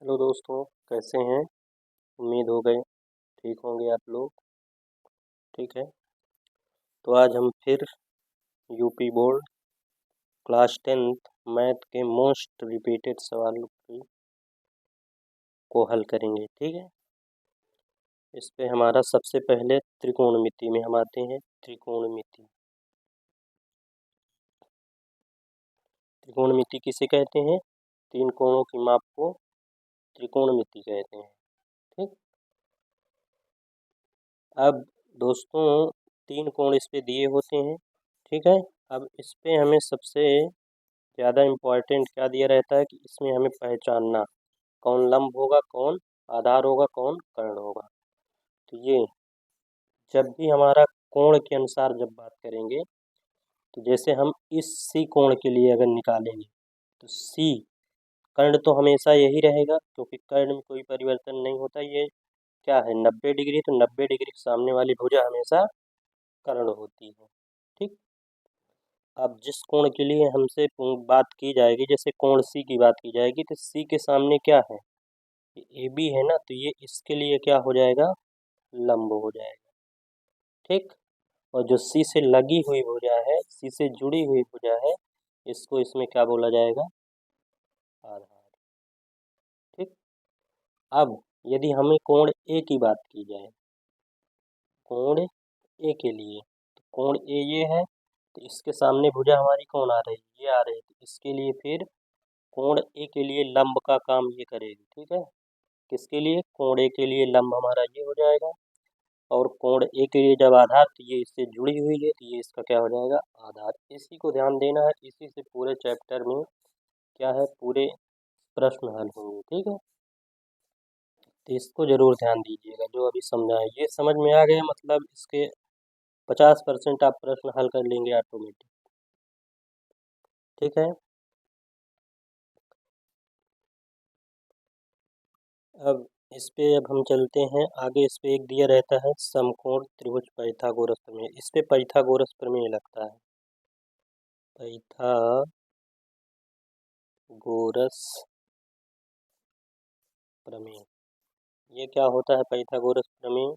Hello दोस्तों, कैसे हैं। उम्मीद हो गए ठीक होंगे आप लोग। ठीक है, तो आज हम फिर UP board class 10th math के मोस्ट रिपीटेड सवालों को हल करेंगे। ठीक है, इस पे हमारा सबसे पहले त्रिकोणमिति में हम आते हैं। त्रिकोणमिति त्रिकोणमिति किसे कहते हैं? तीन कोणों की माप को त्रिकोणमिति कहते हैं। ठीक, अब दोस्तों तीन कोण इस पे दिए होते हैं। ठीक है, अब इस पे हमें सबसे ज़्यादा इम्पोर्टेंट क्या दिया रहता है कि इसमें हमें पहचानना कौन लंब होगा, कौन आधार होगा, कौन कर्ण होगा। तो ये जब भी हमारा कोण के अनुसार जब बात करेंगे, तो जैसे हम इस सी कोण के लिए अगर निकालेंगे तो सी कर्ण तो हमेशा यही रहेगा, क्योंकि कर्ण में कोई परिवर्तन नहीं होता। ये क्या है, 90 डिग्री, तो 90 डिग्री के सामने वाली भुजा हमेशा कर्ण होती है। ठीक, अब जिस कोण के लिए हमसे बात की जाएगी, जैसे कोण सी की बात की जाएगी, तो सी के सामने क्या है, ए बी है ना, तो ये इसके लिए क्या हो जाएगा, लंब हो जाएगा। ठीक, और जो सी से लगी हुई भुजा है, सी से जुड़ी हुई भुजा है, इसको इसमें क्या बोला जाएगा, आधार। ठीक, अब यदि हमें कोण ए की बात की जाए, कोण ए के लिए, तो कोण ए ये है, तो इसके सामने भुजा हमारी कौन आ रही है, ये आ रही है, तो इसके लिए फिर कोण ए के लिए लंब का काम ये करेगी। ठीक है, किसके लिए, कोण ए के लिए लंब हमारा ये हो जाएगा, और कोण ए के लिए जब आधार, तो ये इससे जुड़ी हुई है, तो ये इसका क्या हो जाएगा, आधार। इसी को ध्यान देना है, इसी से पूरे चैप्टर में क्या है, पूरे प्रश्न हल होंगे। ठीक है, तो इसको जरूर ध्यान दीजिएगा जो अभी समझाएं। ये समझ में आ गया, मतलब इसके 50% आप प्रश्न हल कर लेंगे ऑटोमेटिक। ठीक है, अब इस पे अब हम चलते हैं आगे। इस पे एक दिया रहता है समकोण त्रिभुज पाइथागोरस प्रमेय। इस पे पाइथागोरस प्रमेय लगता है, पाइथागोरस प्रमेय। ये क्या होता है पाइथागोरस प्रमेय?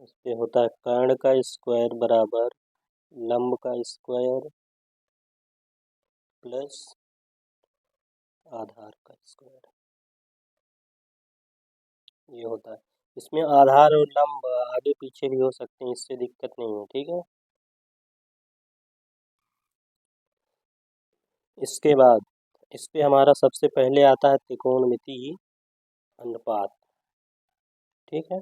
इस पे होता है कर्ण का स्क्वायर बराबर लंब का स्क्वायर प्लस आधार का स्क्वायर। ये होता है, इसमें आधार और लंब आगे पीछे भी हो सकते हैं, इससे दिक्कत नहीं है। ठीक है, इसके बाद इस पे हमारा सबसे पहले आता है त्रिकोणमिति अनुपात। ठीक है,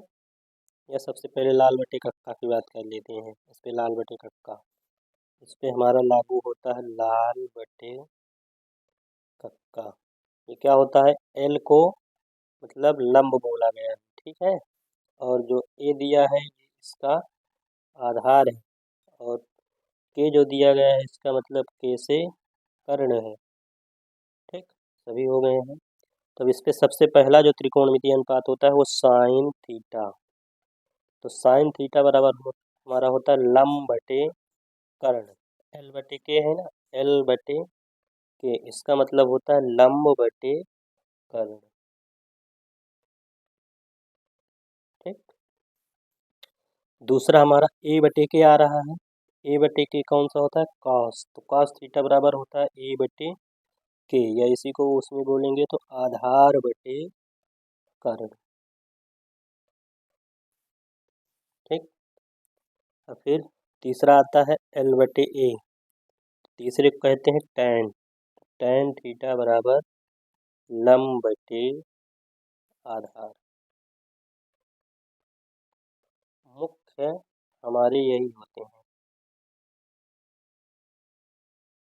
या सबसे पहले लाल बटे कक्का की बात कर लेते हैं। इस पे लाल बटे कक्का, इस पे हमारा लागू होता है लाल बटे कक्का। ये क्या होता है, एल को मतलब लंब बोला गया है। ठीक है, और जो ए दिया है ये इसका आधार है, और के जो दिया गया है इसका मतलब के से कर्ण है। ठीक, सभी हो गए हैं। तो इस पे सबसे पहला जो त्रिकोणमितीय अनुपात होता है वो साइन थीटा। तो साइन थीटा बराबर हमारा होता है लंब बटे कर्ण। एल बटे के है ना, एल बटे के, इसका मतलब होता है लंब बटे कर्ण। ठीक, दूसरा हमारा ए बटे के आ रहा है। ए बटे के कौन सा होता है, कॉस। तो कॉस थीटा बराबर होता है ए बटे के, या इसी को उसमें बोलेंगे तो आधार बटे कर्ण। ठीक, और फिर तीसरा आता है एल बटे ए, तीसरे को कहते हैं टैन। टैन थीटा बराबर लंब बटे आधार। मुख्य हमारे यही होते हैं,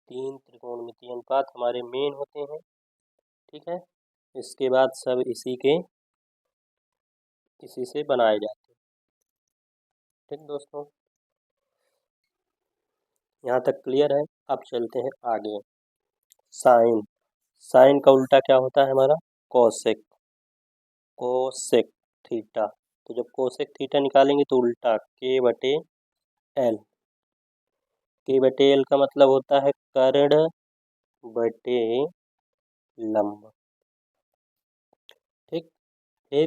तीन त्रिकोणमितीय अनुपात हमारे मेन होते हैं। ठीक है, इसके बाद सब इसी से बनाए जाते हैं। ठीक दोस्तों, यहाँ तक क्लियर है। अब चलते हैं आगे। साइन, साइन का उल्टा क्या होता है हमारा, कोसेक। कोसेक थीटा, तो जब कोसेक थीटा निकालेंगे तो उल्टा के बटे एल। के बटे एल का मतलब होता है कर्ण बटे लंब। फिर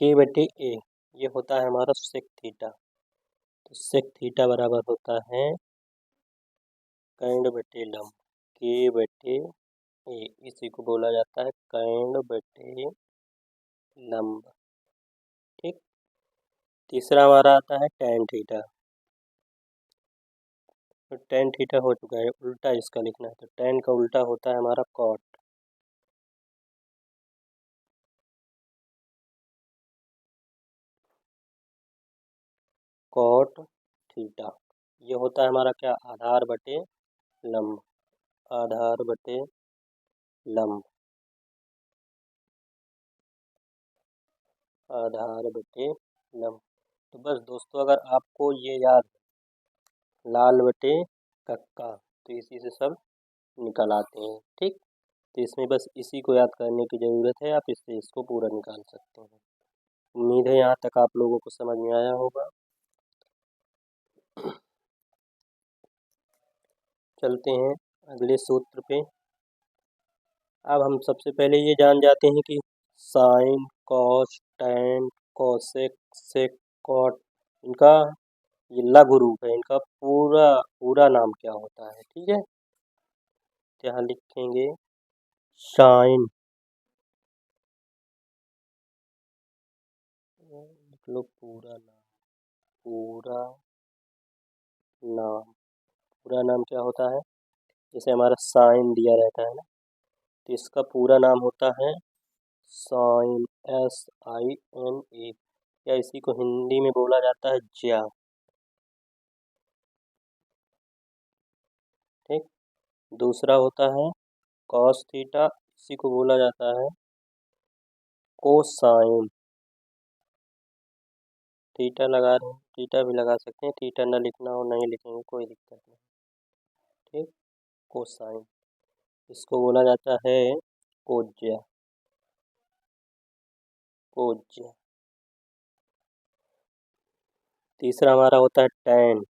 के बटे ए, ये होता है हमारा सेक थीटा। तो सेक थीटा बराबर होता है कैंड बटे लंब, के बटे ए, इसी को बोला जाता है कैंड बटे लंब। ठीक। तीसरा हमारा आता है टैन थीटा। तो टैन थीटा हो चुका है, उल्टा इसका लिखना है। तो टैन का उल्टा होता है हमारा कॉट। कॉट थीटा, ये होता है हमारा क्या, आधार बटे लंब। आधार बटे लंब, आधार बटे लंब। तो बस दोस्तों, अगर आपको ये याद है, लाल बटे कक्का, तो इसी से सब निकल आते हैं। ठीक। तो इसमें बस इसी को याद करने की ज़रूरत है, आप इससे इसको पूरा निकाल सकते हैं। उम्मीद है यहाँ तक आप लोगों को समझ में आया होगा। चलते हैं अगले सूत्र पे। अब हम सबसे पहले ये जान जाते हैं कि साइन, कॉस, टैन, कोसेक, सेक, कॉट, इनका ये लघु रूप है। इनका पूरा पूरा नाम क्या होता है। ठीक है। तो यहाँ लिखेंगे साइन, लिख लो पूरा नाम। पूरा नाम, पूरा नाम क्या होता है, जैसे हमारा साइन दिया रहता है ना, तो इसका पूरा नाम होता है साइन, SINA, या इसी को हिंदी में बोला जाता है ज्या। ठीक। दूसरा होता है कॉस थीटा, इसी को बोला जाता है कोसाइन। थीटा लगा रहे हैं, थीटा भी लगा सकते हैं, थीटा ना लिखना हो नहीं लिखेंगे, कोई दिक्कत नहीं। ठीक। कोसाइन, इसको बोला जाता है कोज्या। कोज्या। तीसरा हमारा होता है टैन।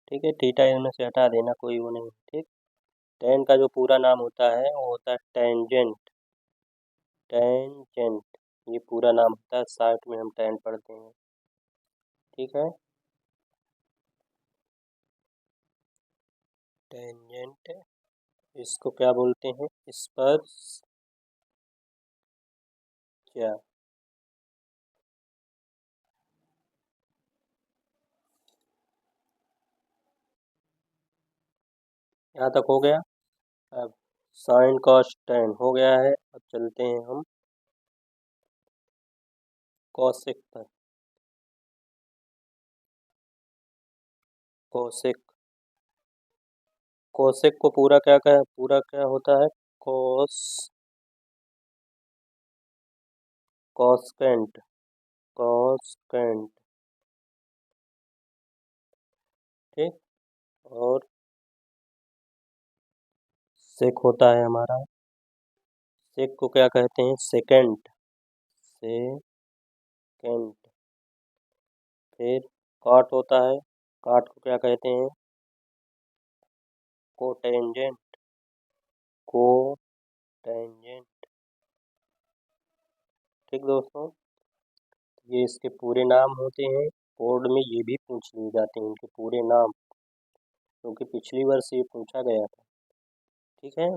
ठीक है, थीटा इनमें से हटा देना, कोई वो नहीं। ठीक। टैन का जो पूरा नाम होता है वो होता है टेंजेंट। टेंजेंट, ये पूरा नाम होता है, 60 में हम टैन पढ़ते हैं। ठीक है। टेंजेंट, इसको क्या बोलते हैं, स्पर्श क्या। यहाँ तक हो गया। अब साइन कॉस टेन हो गया है, अब चलते हैं हम कॉसेक पर। कॉसेक, कोसेक को पूरा क्या क्या पूरा क्या होता है, कॉस, कॉस्केंट, कॉस्केंट। ठीक। और सेक होता है हमारा, सेक को क्या कहते हैं, सेकेंड, सेकेंड। फिर काट होता है, काट को क्या कहते हैं, कोटेंजेंट, कोटेंजेंट। ठीक दोस्तों, ये इसके पूरे नाम होते हैं। बोर्ड में ये भी पूछ लिए जाते हैं इनके पूरे नाम, क्योंकि पिछली वर्ष ये पूछा गया था। ठीक है।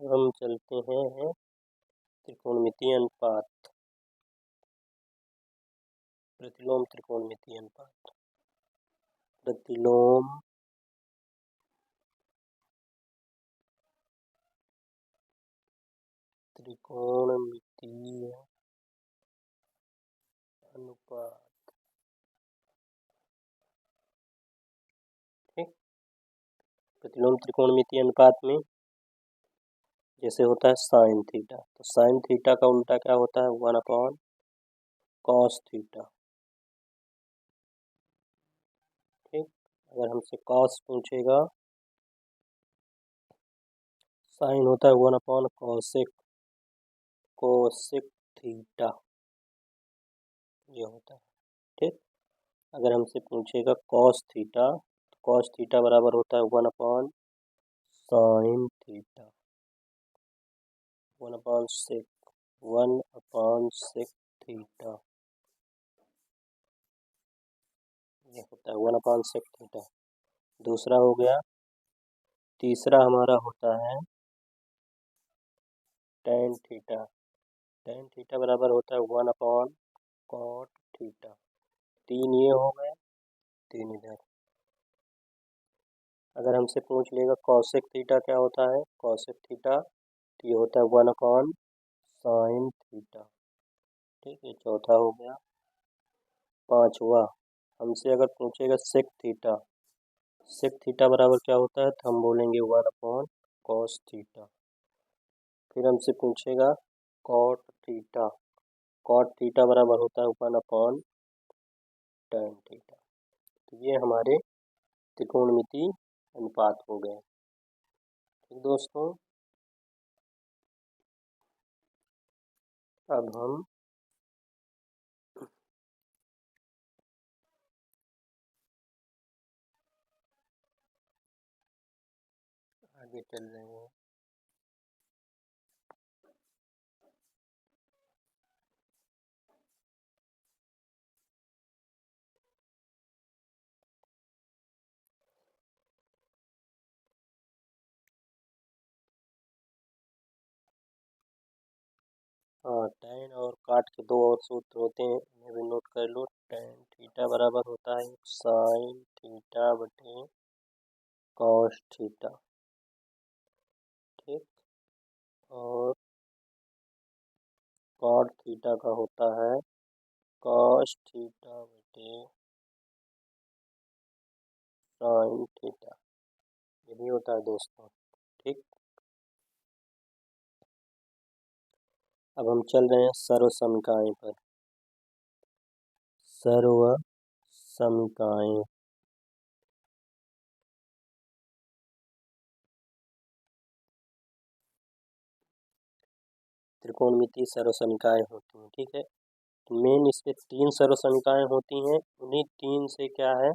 अब हम चलते हैं त्रिकोणमितीय अनुपात, प्रतिलोम त्रिकोणमितीय अनुपात। प्रतिलोम त्रिकोणमितीय अनुपात। ठीक। प्रतिलोम त्रिकोणमितीय अनुपात में जैसे होता है साइन थीटा, तो साइन थीटा का उल्टा क्या होता है, 1 कॉस थीटा। ठीक। अगर हमसे कॉस पूछेगा, साइन होता है 1/कोसेक, कोसेक थीटा, ये होता है। ठीक। अगर हमसे पूछेगा कॉस थीटा, कॉस थीटा बराबर होता है 1 साइन थीटा, 1/6 थीटा, ये होता है 1/6 थीटा। दूसरा हो गया, तीसरा हमारा होता है टेन थीटा, टेन थीटा बराबर होता है 1/cot थीटा। तीन ये हो गए, तीन इधर। अगर हमसे पूछ लेगा कॉसेक थीटा क्या होता है, कॉसेक थीटा तो ये होता है 1/साइन थीटा। ठीक है, चौथा हो गया। पांचवा, हमसे अगर पूछेगा सेक थीटा, सेक थीटा बराबर क्या होता है तो हम बोलेंगे 1/कॉस थीटा। फिर हमसे पूछेगा कॉट थीटा, कॉट थीटा बराबर होता है 1/tan थीटा। तो ये हमारे त्रिकोणमिति अनुपात हो गए। ठीक दोस्तों, अब हम आगे चल रहे हैं। हाँ, tan और काट के दो और सूत्र होते हैं, इन्हें भी नोट कर लो। tan थीटा बराबर होता है साइन थीटा बटे कॉस थीटा। ठीक, और कॉट थीटा का होता है कॉस थीटा बटे साइन थीटा, ये भी होता है दोस्तों। ठीक, अब हम चल रहे हैं सर्व समीकरण पर। सर्व समीकरण, त्रिकोणमिति सर्व समीकरण होती हैं। ठीक है, तो मेन इसमें तीन सर्व समीकरण होती हैं, उन्हीं तीन से क्या है,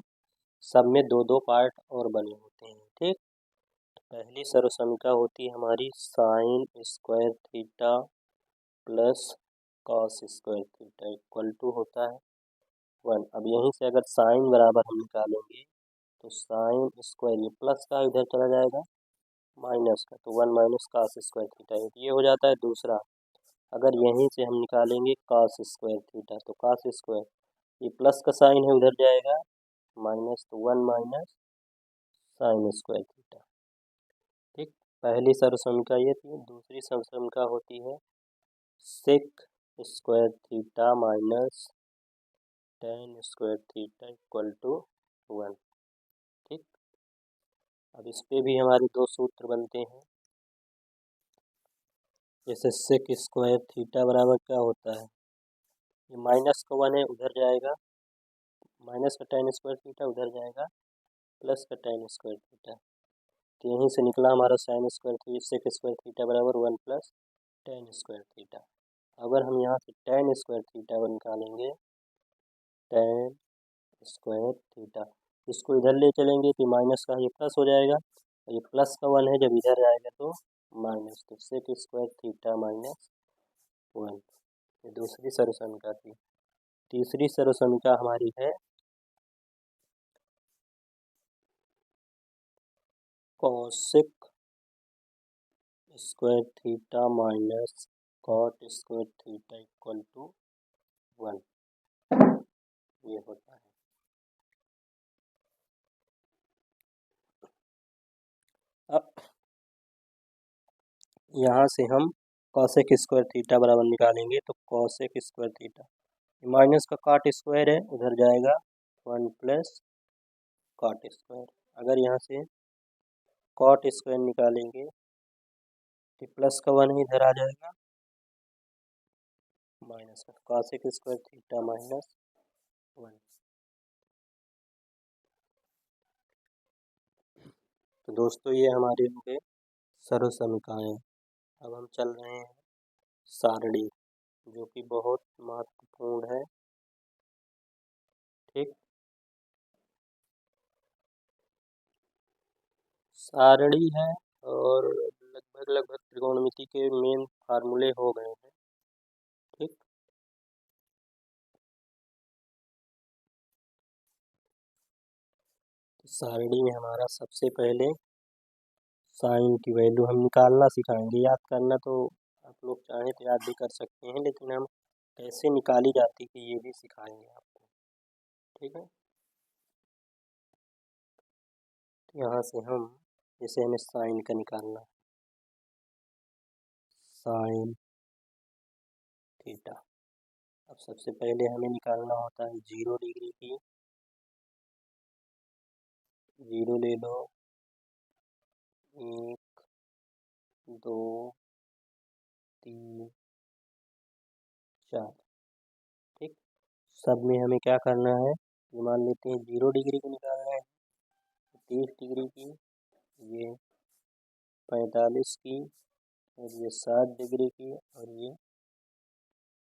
सब में दो दो पार्ट और बने होते हैं। ठीक, पहली सर्व समीकरण होती है हमारी sine square theta plus cos square theta equal to होता है 1। अब यहीं से अगर साइन बराबर हम निकालेंगे तो साइन स्क्वायर, ये प्लस का इधर चला जाएगा माइनस का, तो 1 माइनस कॉस स्क्वायर थीटा, ये हो जाता है दूसरा। अगर यहीं से हम निकालेंगे कॉस स्क्वायर थीटा, तो कॉस स्क्वायर, ये प्लस का साइन है उधर जाएगा माइनस, तो 1 माइनस साइन स्क्वायर थीटा। ठीक, पहली सर्व समीकरण ये थी। दूसरी सर्व समीकरण होती है sec square theta minus tan square theta equal to 1। ठीक, अब इस पे भी हमारे दो सूत्र बनते हैं। जैसे सेक स्क्वायर थीटा बराबर क्या होता है, ये माइनस का 1 है उधर जाएगा, माइनस का टेन स्क्वायर थीटा उधर जाएगा, प्लस का टेन स्क्वायर थीटा, तो यहीं से निकला हमारा sine square theta, sec square theta बराबर 1 प्लस टेन स्क्वायर थीटा। अगर हम यहाँ से टेन स्क्वायर थीटा निकालेंगे, टेन स्क्वायर थीटा, इसको इधर ले चलेंगे तो माइनस का ये प्लस हो जाएगा, और ये प्लस का 1 है जब इधर आएगा तो माइनस, तो सेक स्क्वायर थीटा माइनस 1। ये दूसरी सर्व समीकरण थी। तीसरी सर्व समीकरण हमारी है cosec square theta minus cot square theta equal to 1, ये होता है। अब यहाँ से हम कॉसेक स्क्वायर थीटा बराबर निकालेंगे, तो कॉसेक स्क्वायर थीटा, माइनस का कॉट स्क्वायर है उधर जाएगा 1 प्लस कॉट स्क्वायर। अगर यहाँ से कॉट स्क्वायर निकालेंगे तो प्लस का 1 इधर आ जाएगा माइनस का, कॉसेक स्क्वायर थीटा माइनस 1। तो दोस्तों ये हमारे हो गए सर्व समीकरण। अब हम चल रहे हैं सारणी, जो कि बहुत महत्वपूर्ण है। ठीक, सारणी है और लगभग लगभग त्रिकोणमिति के मेन फार्मूले हो गए हैं। ठीक, तो सारणी में हमारा सबसे पहले साइन की वैल्यू हम निकालना सिखाएंगे। याद करना तो आप लोग चाहें तो याद भी कर सकते हैं, लेकिन हम कैसे निकाली जाती है ये भी सिखाएंगे आपको। ठीक है, तो यहाँ से हम जैसे हमें साइन का निकालना है, साइन थीटा। अब सबसे पहले हमें निकालना होता है 0 डिग्री की। 0 ले लो, 1 2 3 4। ठीक, सब में हमें क्या करना है, ये मान लेते हैं 0 डिग्री की निकालना है, 30 डिग्री की, ये 45 की, और ये 60 डिग्री की, और ये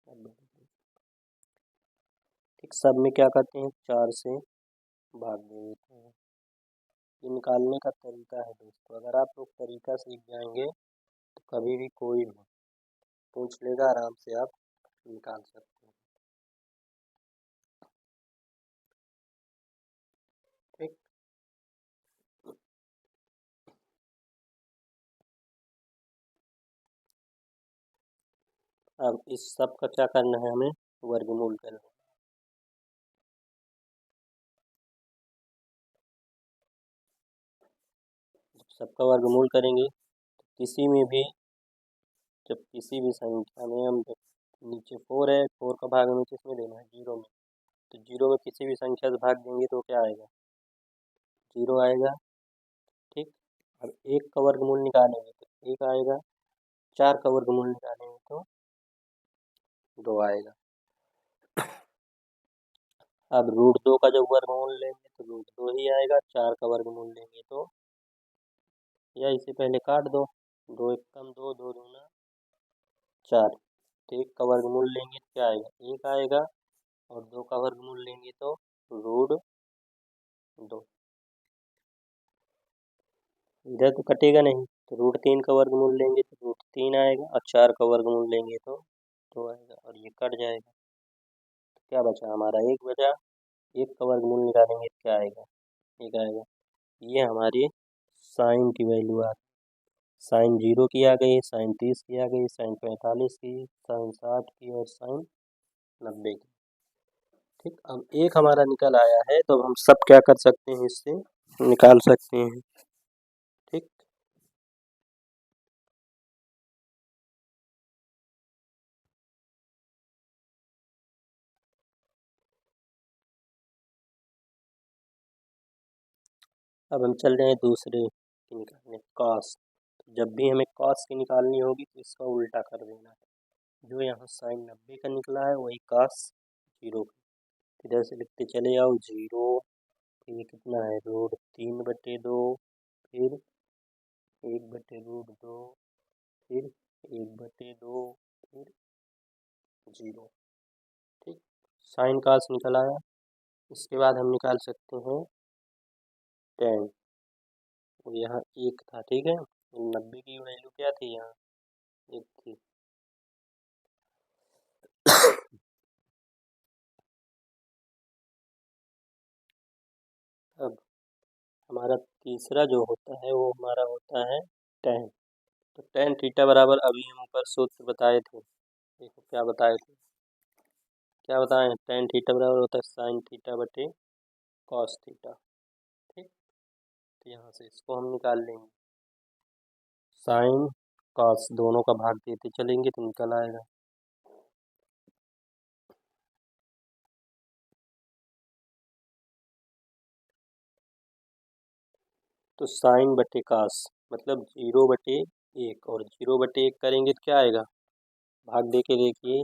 90 डिग्री। ठीक, सब में क्या करते हैं, 4 से भाग दे देते हैं। ये निकालने का तरीका है दोस्तों। अगर आप लोग तरीका सीख जाएंगे तो कभी भी कोई भी पूछ लेगा, आराम से आप निकाल सकते हैं। ठीक, अब इस सब का क्या करना है, हमें वर्गमूल करना है। जब सबका वर्गमूल करेंगे तो किसी में भी, जब किसी भी संख्या में हम, जब नीचे 4 है, 4 का भाग हमें किस में देना है, 0 में। तो 0 में किसी भी संख्या से भाग देंगे तो क्या आएगा, 0 आएगा। ठीक, अब 1 का वर्गमूल निकालेंगे तो 1 आएगा, 4 का वर्गमूल निकालेंगे तो 2 आएगा। अब √2 का जब वर्गमूल लेंगे तो √2 ही आएगा। 4 का वर्गमूल लेंगे तो, या इसे पहले काट दो, 2 1 कम 2, 2 दूना 4। तो 1 का वर्गमूल लेंगे तो क्या आएगा, 1 आएगा, और 2 का वर्गमूल लेंगे तो √2। इधर तो कटेगा नहीं, तो √3 का वर्गमूल लेंगे तो √3 आएगा, और 4 का वर्गमूल लेंगे तो 2 आएगा, और ये कट जाएगा। तो क्या बचा हमारा, 1 बचा। 1 का वर्गमूल निकालेंगे तो क्या आएगा, 1 आएगा। ये हमारी साइन की वैल्यू आ, साइन 0 की आ गई, साइन 30 की आ गई, साइन 45 की, साइन 60 की, और साइन 90 की। ठीक, अब एक हमारा निकल आया है, तो अब हम सब क्या कर सकते हैं, इससे निकाल सकते हैं। ठीक, अब हम चल रहे हैं दूसरे की निकालने, कॉस। जब भी हमें कॉस की निकालनी होगी तो इसका उल्टा कर देना है। जो यहाँ साइन 90 का निकला है वही कॉस 0 का। इधर से लिखते चले जाओ 0, फिर कितना है, √3/2, फिर 1/√2, फिर 1/2, फिर 0। ठीक, साइन कॉस निकल आया। इसके बाद हम निकाल सकते हैं टेन। यहाँ 1 था, ठीक है, 90 की वैल्यू क्या थी, यहाँ 1 थी। अब हमारा तीसरा जो होता है वो हमारा होता है टेन। तो टेन थीटा बराबर, अभी हम ऊपर सूत्र बताए थे, देखो क्या बताए थे, क्या बताए, टेन थीटा बराबर होता है साइन थीटा बटे कॉस थीटा। ठीक, तो यहाँ से इसको हम निकाल लेंगे, साइन कॉस दोनों का भाग देते चलेंगे तो निकल आएगा। तो साइन बटे कॉस मतलब 0/1, और 0/1 करेंगे तो क्या आएगा, भाग दे के देखिए,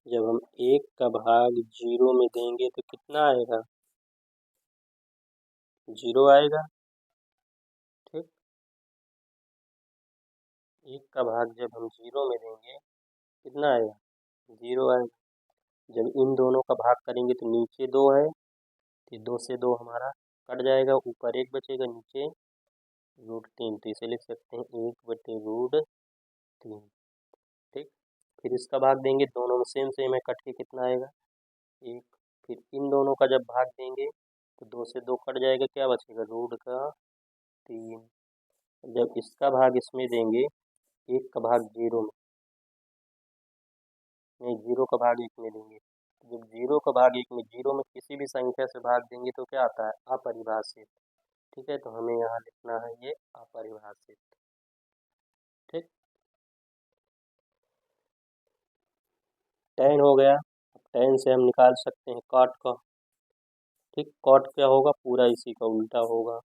जब हम 1 का भाग 0 में देंगे तो कितना आएगा, 0 आएगा। ठीक, 1 का भाग जब हम 0 में देंगे कितना आएगा, 0 आएगा। जब इन दोनों का भाग करेंगे तो नीचे 2 है, तो 2 से 2 हमारा कट जाएगा, ऊपर 1 बचेगा, नीचे √3, तो इसे लिख सकते हैं 1/√3। ठीक, फिर इसका भाग देंगे, दोनों में सेम सेम है, कट के कितना आएगा 1। फिर इन दोनों का जब भाग देंगे तो 2 से 2 कट जाएगा, क्या बचेगा √3। जब इसका भाग इसमें देंगे, 1 का भाग 0 में, नहीं 0 का भाग 1 में देंगे, तो जब 0 का भाग 1 में, 0 में किसी भी संख्या से भाग देंगे तो क्या आता है अपरिभाषित। ठीक है, तो हमें यहाँ लिखना है ये अपरिभाषित। ठीक, tan हो गया। अब tan से हम निकाल सकते हैं cot का। ठीक, cot क्या होगा, पूरा इसी का उल्टा होगा।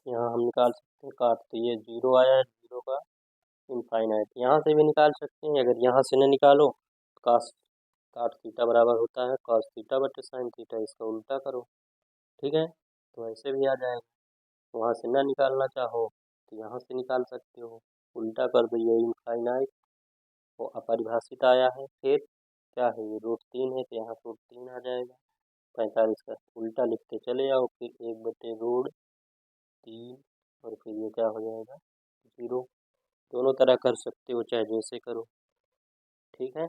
यहाँ हम निकाल सकते हैं cot, तो ये 0 आया है, 0 का इनफाइनाइट। यहाँ से भी निकाल सकते हैं, अगर यहाँ से न निकालो cos cot थीटा बराबर होता है cos थीटा बटे sin थीटा, इसका उल्टा करो। ठीक है, तो ऐसे भी आ जाएगा। वहाँ से ना निकालना चाहो तो यहाँ से निकाल सकते हो, उल्टा कर दो, ये इनफाइनाइट वो अपरिभाषित आया है। फिर क्या है, ये √3 है, तो यहाँ √3 आ जाएगा। 45 का उल्टा लिखते चले जाओ, फिर 1/√3, और फिर ये क्या हो जाएगा 0। दोनों तरह कर सकते हो, चाहे जैसे करो। ठीक है,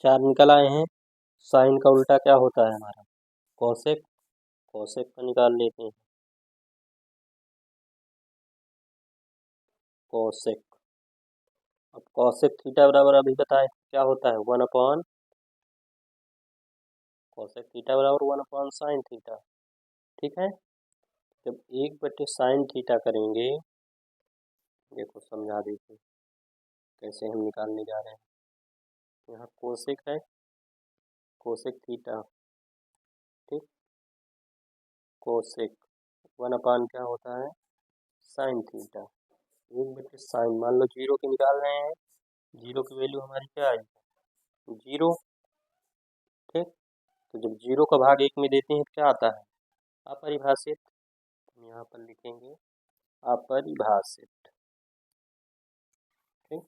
4 निकल आए हैं। साइन का उल्टा क्या होता है हमारा कोसेक। कोसेक का निकाल लेते हैं, कोसेक। अब कोसेक थीटा बराबर अभी बताए क्या होता है 1/, कोसेक थीटा बराबर 1/sin थीटा। ठीक है, जब 1/sin थीटा करेंगे, देखो समझा देते कैसे हम निकालने जा रहे हैं। यहाँ कोसेक है, कोसेक थीटा। ठीक, कोसेक 1/ क्या होता है sin थीटा। 1/sin, मान लो 0 की निकाल रहे हैं, 0 की वैल्यू हमारी क्या आएगी 0। ठीक, तो जब 0 का भाग 1 में देते हैं तो क्या आता है अपरिभाषित। हम यहाँ पर लिखेंगे अपरिभाषित। ठीक,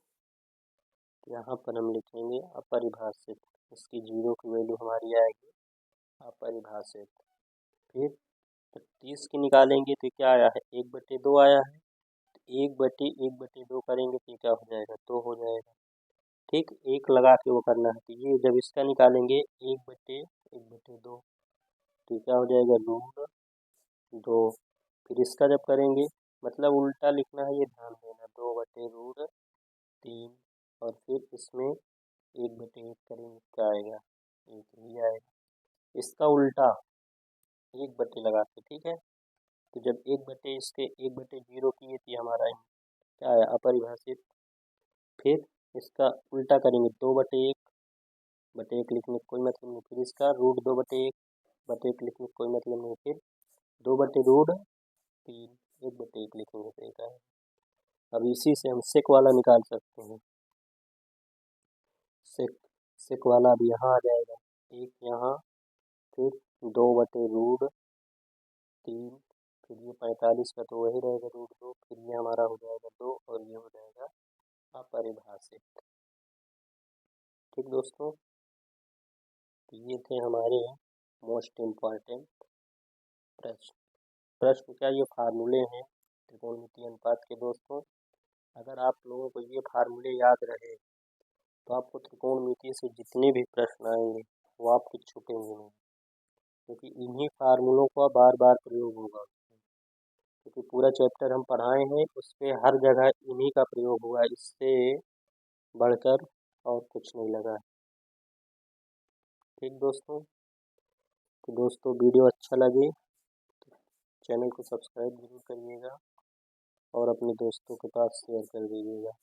यहाँ पर हम लिखेंगे अपरिभाषित, इसकी 0 की वैल्यू हमारी आएगी अपरिभाषित। फिर 30 की निकालेंगे तो क्या आया है 1/2 आया है, तो 1/1/2 करेंगे तो क्या हो जाएगा 2 हो जाएगा। ठीक, एक लगा के वो करना है, तो ये जब इसका निकालेंगे 1/1/2, तो क्या हो जाएगा √2। फिर इसका जब करेंगे, मतलब उल्टा लिखना है, ये ध्यान देना, 2/√3। और फिर इसमें 1/1 करेंगे, क्या आएगा 1 ही आएगा। इसका उल्टा 1/, लगा के। ठीक है, तो जब 1/, इसके 1/0 किए थी हमारा क्या है अपरिभाषित। फिर इसका उल्टा करेंगे 2/1 लिखने का कोई मतलब नहीं, फिर इसका √2/1 लिखने का कोई मतलब नहीं, फिर 2/√3 1/1 लिखेंगे तो एक आएगा। अब इसी से हम सेक वाला निकाल सकते हैं। सेक सेक वाला अब यहाँ आ जाएगा, 1 यहाँ, फिर 2/√3, फिर ये 45 का तो वही रहेगा √2, फिर ये हमारा हो जाएगा 2, और ये हो जाएगा अपरिभाषित। ठीक दोस्तों, तो ये थे हमारे मोस्ट इम्पॉर्टेंट प्रश्न। प्रश्न क्या, ये फार्मूले हैं त्रिकोणमितीय अनुपात के। दोस्तों, अगर आप लोगों को ये फार्मूले याद रहे तो आपको त्रिकोणमिति से जितने भी प्रश्न आएंगे वो आपके छूटेंगे नहीं, क्योंकि इन्हीं फार्मूलों का बार बार प्रयोग होगा। क्योंकि पूरा चैप्टर हम पढ़ाए हैं, उस पर हर जगह इन्हीं का प्रयोग हुआ, इससे बढ़कर और कुछ नहीं लगा। ठीक दोस्तों, तो दोस्तों वीडियो अच्छा लगे तो चैनल को सब्सक्राइब जरूर करिएगा और अपने दोस्तों के पास शेयर कर दीजिएगा।